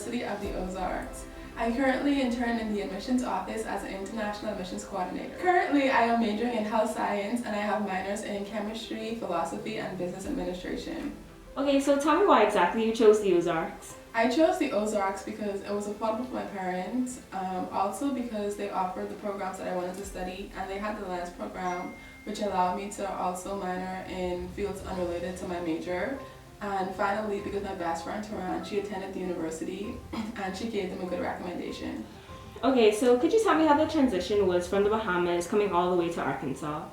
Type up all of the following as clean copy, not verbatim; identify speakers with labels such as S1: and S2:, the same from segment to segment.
S1: University of the Ozarks. I currently intern in the admissions office as an international admissions coordinator. Currently, I am majoring in health science and I have minors in chemistry, philosophy, and business administration.
S2: Okay, so tell me why exactly you chose the Ozarks.
S1: I chose the Ozarks because it was affordable for my parents, also because they offered the programs that I wanted to study, and they had the Lance program, which allowed me to also minor in fields unrelated to my major. And finally, because my best friend Taran, she attended the university, and she gave them a good recommendation.
S2: Okay, so could you tell me how the transition was from the Bahamas coming all the way to Arkansas?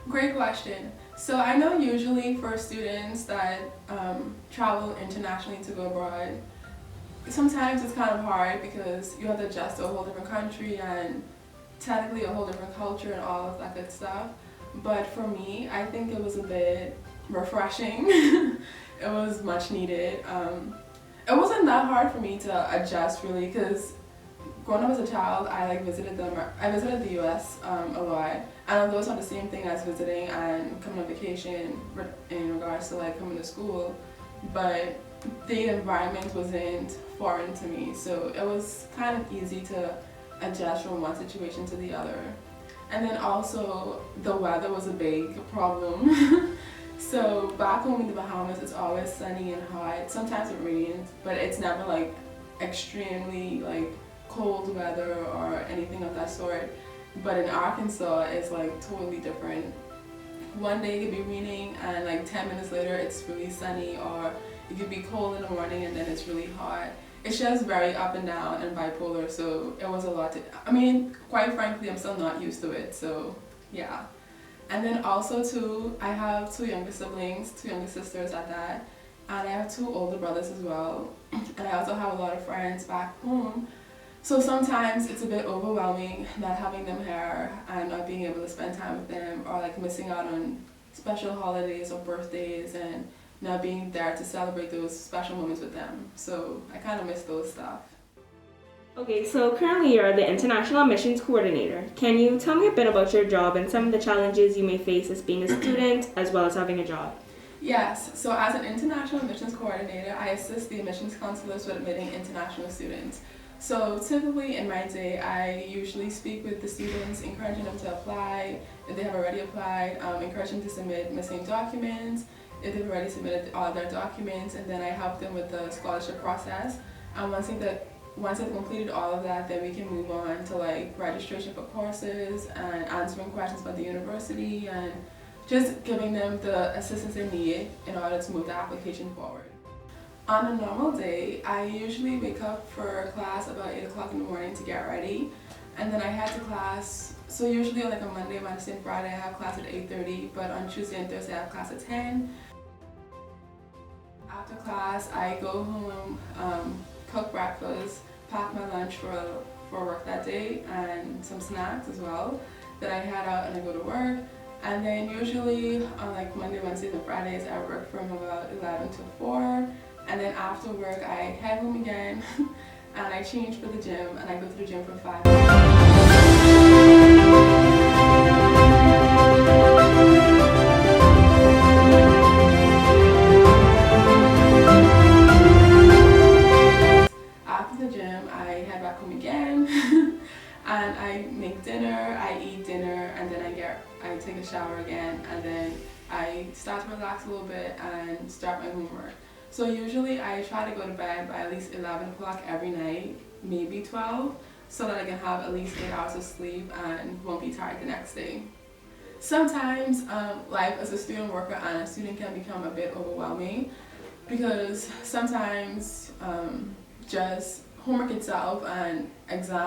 S1: Great question. So I know usually for students that travel internationally to go abroad, sometimes it's kind of hard because you have to adjust to a whole different country and technically a whole different culture and all of that good stuff. But for me, I think it was a bit refreshing. It was much needed. It wasn't that hard for me to adjust really because growing up as a child, I visited the U.S. A lot, and although it's not the same thing as visiting and coming on vacation in regards to coming to school, but the environment wasn't foreign to me, so it was kind of easy to adjust from one situation to the other. And then also the weather was a big problem. So back home in the Bahamas, it's always sunny and hot. Sometimes it rains, but it's never extremely cold weather or anything of that sort. But in Arkansas, it's totally different. One day it could be raining and 10 minutes later it's really sunny, or it could be cold in the morning and then it's really hot. It's just very up and down and bipolar, so it was a lot quite frankly, I'm still not used to it, so yeah. And then also too, I have two younger siblings, two younger sisters at that, and I have two older brothers as well. And I also have a lot of friends back home. So sometimes it's a bit overwhelming not having them here and not being able to spend time with them, or missing out on special holidays or birthdays and not being there to celebrate those special moments with them. So I kind of miss those stuff.
S2: Okay, so currently you're the International Admissions Coordinator. Can you tell me a bit about your job and some of the challenges you may face as being a student as well as having a job?
S1: Yes, so as an International Admissions Coordinator, I assist the admissions counselors with admitting international students. So typically in my day, I usually speak with the students, encouraging them to apply, if they have already applied, encouraging them to submit missing documents, if they've already submitted all their documents, and then I help them with the scholarship process. And once they've completed all of that, then we can move on to registration for courses and answering questions about the university and just giving them the assistance they need in order to move the application forward. On a normal day, I usually wake up for class about 8 o'clock in the morning to get ready, and then I head to class. So usually on a Monday, Wednesday, and Friday I have class at 8:30, but on Tuesday and Thursday I have class at 10. After class, I go home, cook breakfast, pack my lunch for work that day, and some snacks as well. Then I head out and I go to work. And then usually on Monday, Wednesdays, and Fridays, I work from about 11 to 4. And then after work, I head home again and I change for the gym, and I go to the gym for 5 After the gym, I head back home again and I make dinner, I eat dinner, and then I take a shower again, and then I start to relax a little bit and start my homework. So usually I try to go to bed by at least 11 o'clock every night, maybe 12, so that I can have at least 8 hours of sleep and won't be tired the next day. Sometimes life as a student worker and a student can become a bit overwhelming because sometimes just homework itself and exam